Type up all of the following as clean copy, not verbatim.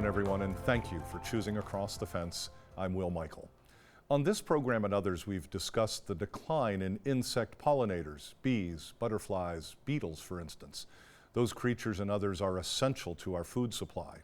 everyone, and thank you for choosing Across the Fence. I'm Will Michael. On this program and others, we've discussed the decline in insect pollinators, bees, butterflies, beetles, for instance. Those creatures and others are essential to our food supply.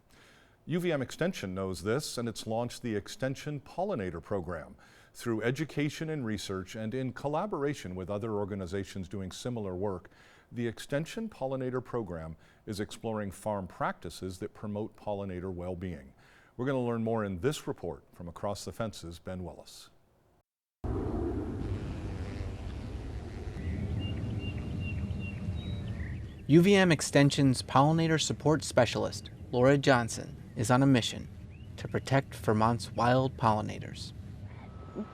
UVM Extension knows this, and it's launched the Extension Pollinator program. Through education and research, and in collaboration with other organizations doing similar work, the Extension Pollinator program is exploring farm practices that promote pollinator well-being. We're going to learn more in this report from Across the Fence's Ben Willis. UVM Extension's pollinator support specialist, Laura Johnson, is on a mission to protect Vermont's wild pollinators.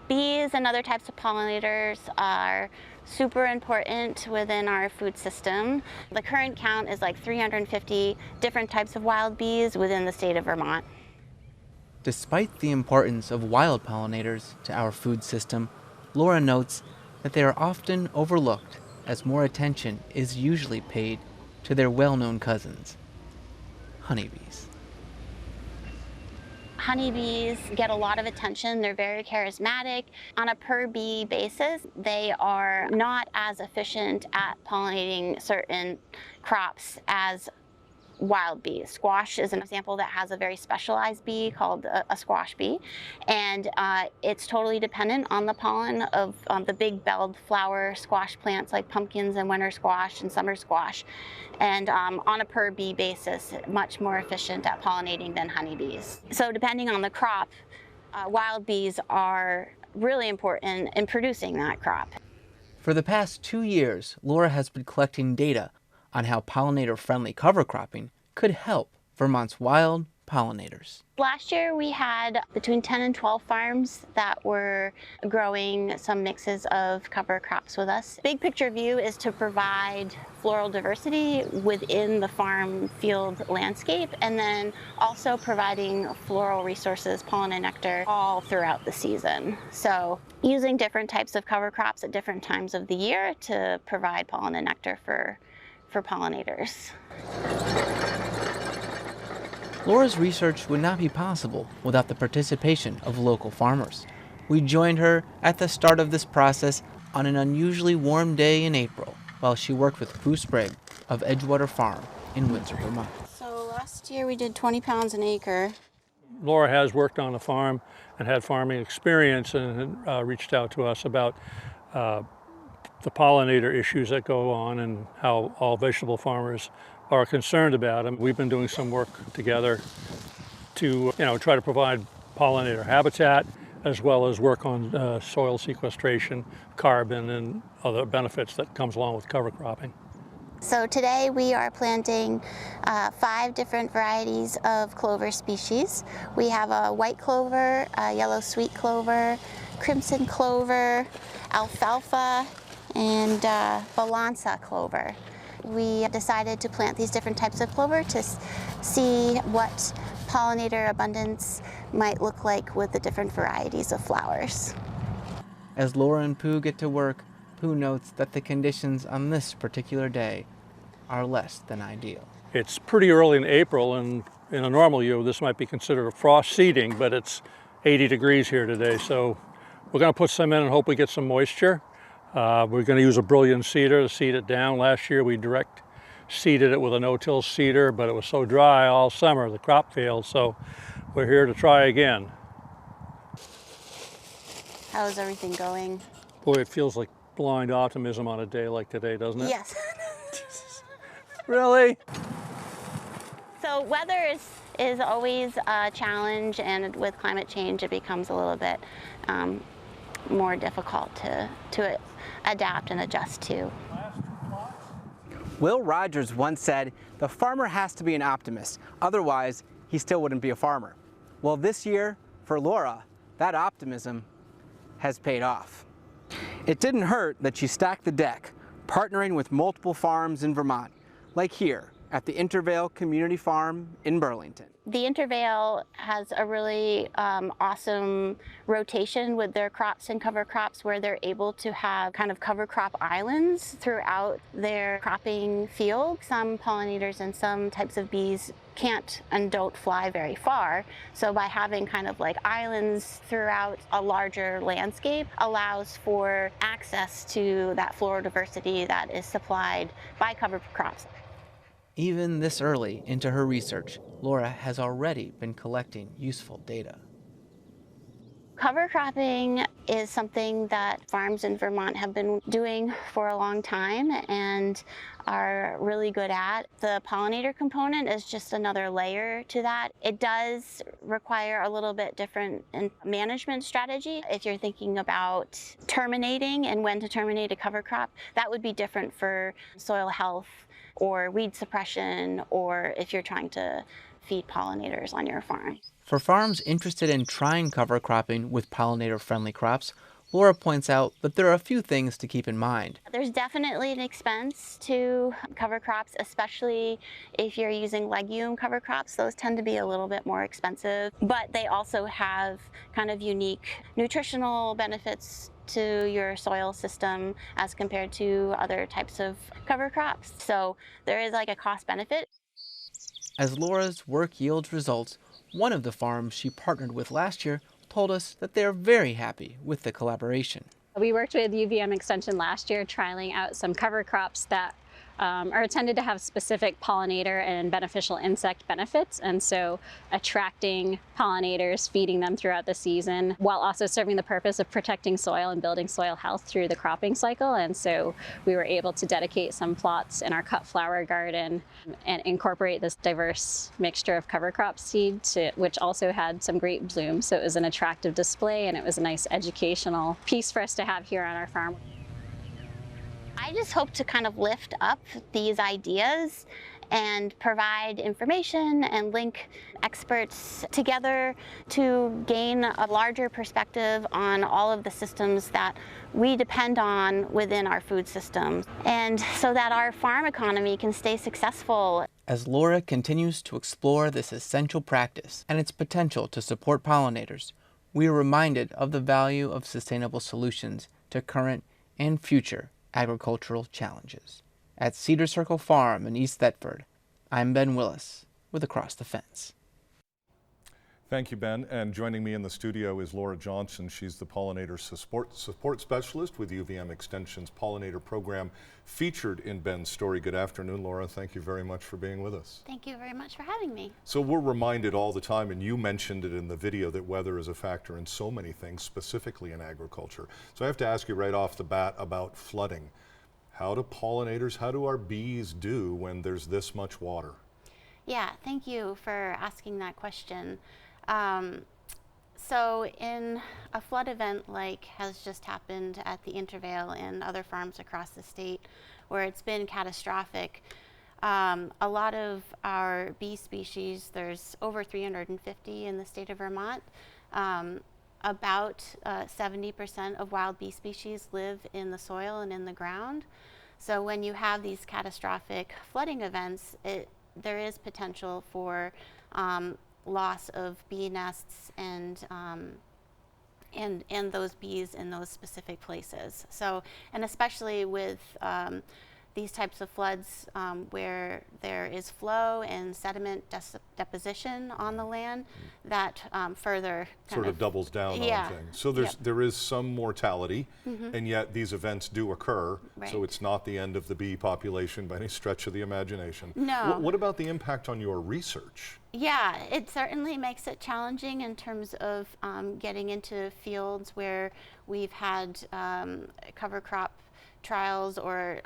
Bees and other types of pollinators are super important within our food system. The current count is like 350 different types of wild bees within the state of Vermont. Despite the importance of wild pollinators to our food system, Laura notes that they are often overlooked as more attention is usually paid to their well-known cousins, honeybees. Honeybees get a lot of attention. They're very charismatic. On a per bee basis, they are not as efficient at pollinating certain crops as wild bees. Squash is an example that has a very specialized bee called a squash bee, and it's totally dependent on the pollen of the big belled flower squash plants like pumpkins and winter squash and summer squash, and on a per bee basis, much more efficient at pollinating than honeybees. So depending on the crop, wild bees are really important in producing that crop. For the past 2 years, Laura has been collecting data on how pollinator-friendly cover cropping could help Vermont's wild pollinators. Last year we had between 10 and 12 farms that were growing some mixes of cover crops with us. Big picture view is to provide floral diversity within the farm field landscape, and then also providing floral resources, pollen and nectar, all throughout the season. So using different types of cover crops at different times of the year to provide pollen and nectar for pollinators. Laura's research would not be possible without the participation of local farmers. We joined her at the start of this process on an unusually warm day in April while she worked with Bruce Brigg of Edgewater Farm in Windsor, Vermont. So last year we did 20 pounds an acre. Laura has worked on a farm and had farming experience, and reached out to us about the pollinator issues that go on and how all vegetable farmers are concerned about them. We've been doing some work together to try to provide pollinator habitat, as well as work on soil sequestration, carbon, and other benefits that comes along with cover cropping. So today we are planting 5 different varieties of clover species. We have a white clover, a yellow sweet clover, crimson clover, alfalfa, and balansa clover. We decided to plant these different types of clover to see what pollinator abundance might look like with the different varieties of flowers. As Laura and Pooh get to work, Pooh notes that the conditions on this particular day are less than ideal. It's pretty early in April, and in a normal year this might be considered a frost seeding, but it's 80 degrees here today, so we're going to put some in and hope we get some moisture. We're going to use a brilliant seeder to seed it down. Last year we direct seeded it with a no-till seeder, but it was so dry all summer the crop failed, so we're here to try again. How is everything going? Boy, it feels like blind optimism on a day like today, doesn't it? Yes. Really? So weather is always a challenge, and with climate change it becomes a little bit more difficult to adapt and adjust to. Will Rogers once said, "The farmer has to be an optimist, otherwise he still wouldn't be a farmer." Well, this year, for Laura, that optimism has paid off. It didn't hurt that she stacked the deck, partnering with multiple farms in Vermont, like here at the Intervale Community Farm in Burlington. The Intervale has a really awesome rotation with their crops and cover crops, where they're able to have kind of cover crop islands throughout their cropping field. Some pollinators and some types of bees can't and don't fly very far. So by having kind of like islands throughout a larger landscape allows for access to that floral diversity that is supplied by cover crops. Even this early into her research, Laura has already been collecting useful data. Cover cropping is something that farms in Vermont have been doing for a long time and are really good at. The pollinator component is just another layer to that. It does require a little bit different management strategy. If you're thinking about terminating and when to terminate a cover crop, that would be different for soil health or weed suppression, or if you're trying to feed pollinators on your farm. For farms interested in trying cover cropping with pollinator-friendly crops, Laura points out that there are a few things to keep in mind. There's definitely an expense to cover crops, especially if you're using legume cover crops. Those tend to be a little bit more expensive, but they also have kind of unique nutritional benefits to your soil system as compared to other types of cover crops. So there is like a cost benefit. As Laura's work yields results, one of the farms she partnered with last year told us that they are very happy with the collaboration. We worked with UVM Extension last year, trialing out some cover crops that are intended to have specific pollinator and beneficial insect benefits, and so attracting pollinators, feeding them throughout the season, while also serving the purpose of protecting soil and building soil health through the cropping cycle. And so we were able to dedicate some plots in our cut flower garden and incorporate this diverse mixture of cover crop seed, which also had some great bloom. So it was an attractive display, and it was a nice educational piece for us to have here on our farm. I just hope to kind of lift up these ideas and provide information and link experts together to gain a larger perspective on all of the systems that we depend on within our food system, and so that our farm economy can stay successful. As Laura continues to explore this essential practice and its potential to support pollinators, we are reminded of the value of sustainable solutions to current and future agricultural challenges. At Cedar Circle Farm in East Thetford, I'm Ben Willis with Across the Fence. Thank you, Ben. And joining me in the studio is Laura Johnson. She's the pollinator support specialist with UVM Extension's pollinator program featured in Ben's story. Good afternoon, Laura. Thank you very much for being with us. Thank you very much for having me. So we're reminded all the time, and you mentioned it in the video, that weather is a factor in so many things, specifically in agriculture. So I have to ask you right off the bat about flooding. How do pollinators, how do our bees do when there's this much water? Yeah, thank you for asking that question. So in a flood event like has just happened at the Intervale and other farms across the state where it's been catastrophic, a lot of our bee species, there's over 350 in the state of Vermont, about 70% of wild bee species live in the soil and in the ground. So when you have these catastrophic flooding events, there is potential for loss of bee nests and those bees in those specific places. So, and especially with these types of floods where there is flow and sediment deposition on the land, that further sort of doubles down on things. So there is some mortality, and yet these events do occur. Right. So it's not the end of the bee population by any stretch of the imagination. No. What about the impact on your research? Yeah, it certainly makes it challenging in terms of getting into fields where we've had cover crop trials or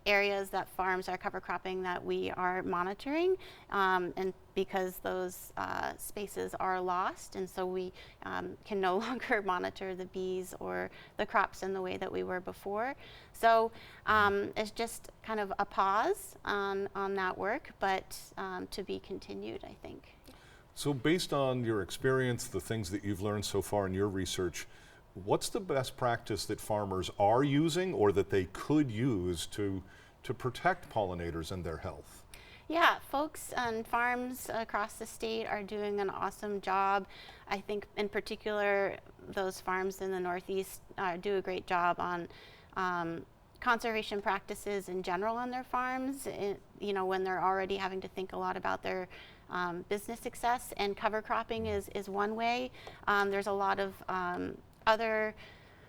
areas that farms are cover cropping that we are monitoring, and because those spaces are lost, and so we can no longer monitor the bees or the crops in the way that we were before. So it's just kind of a pause on that work, but to be continued, I think. So based on your experience, the things that you've learned so far in your research, what's the best practice that farmers are using or that they could use to protect pollinators and their health? Yeah, folks on farms across the state are doing an awesome job. I think in particular, those farms in the Northeast do a great job on conservation practices in general on their farms, when they're already having to think a lot about their business success, and cover cropping is one way. There's a lot of other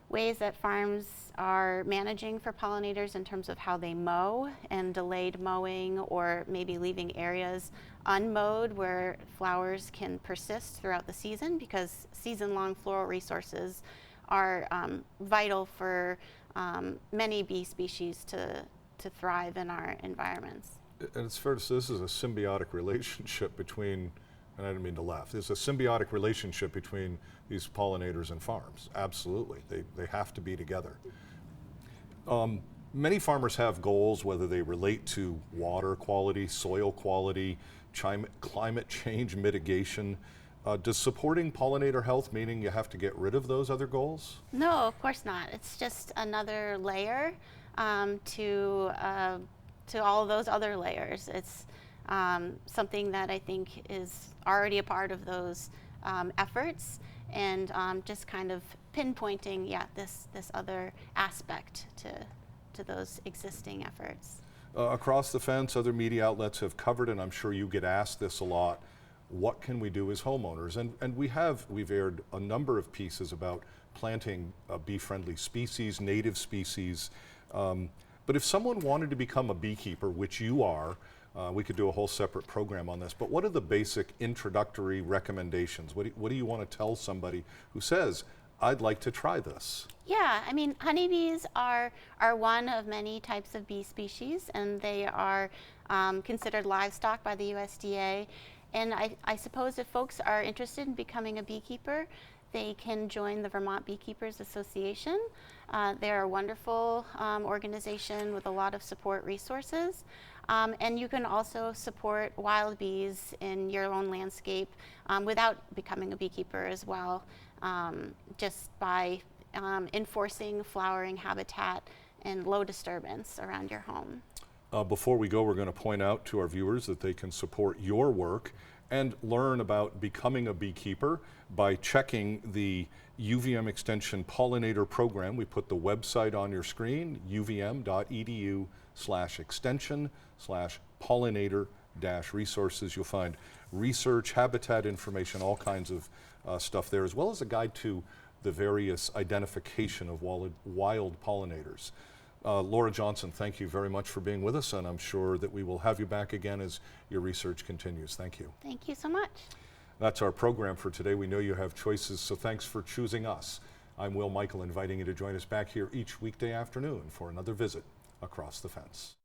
ways that farms are managing for pollinators in terms of how they mow, and delayed mowing, or maybe leaving areas unmowed where flowers can persist throughout the season, because season-long floral resources are vital for many bee species to thrive in our environments. And it's fair to say this is a symbiotic relationship between, and I didn't mean to laugh, there's a symbiotic relationship between these pollinators and farms. Absolutely, they have to be together. Many farmers have goals, whether they relate to water quality, soil quality, climate change mitigation. Does supporting pollinator health meaning you have to get rid of those other goals? No, of course not. It's just another layer to all of those other layers. It's something that I think is already a part of those efforts, and just kind of pinpointing, this other aspect to those existing efforts. Across the fence, other media outlets have covered, and I'm sure you get asked this a lot, what can we do as homeowners? And we've aired a number of pieces about planting bee-friendly species, native species. But if someone wanted to become a beekeeper, which you are, we could do a whole separate program on this, but what are the basic introductory recommendations? What do you want to tell somebody who says, I'd like to try this? Yeah, I mean, honeybees are one of many types of bee species, and they are considered livestock by the USDA. And I suppose if folks are interested in becoming a beekeeper, they can join the Vermont Beekeepers Association. They're a wonderful organization with a lot of support resources. And you can also support wild bees in your own landscape without becoming a beekeeper as well, just by enforcing flowering habitat and low disturbance around your home. Before we go, we're going to point out to our viewers that they can support your work and learn about becoming a beekeeper by checking the UVM Extension Pollinator Program. We put the website on your screen, uvm.edu/extension/pollinator-resources. You'll find research, habitat information, all kinds of stuff there, as well as a guide to the various identification of wild pollinators. Laura Johnson, thank you very much for being with us, and I'm sure that we will have you back again as your research continues. Thank you. Thank you so much. That's our program for today. We know you have choices, so thanks for choosing us. I'm Will Michael, inviting you to join us back here each weekday afternoon for another visit across the fence.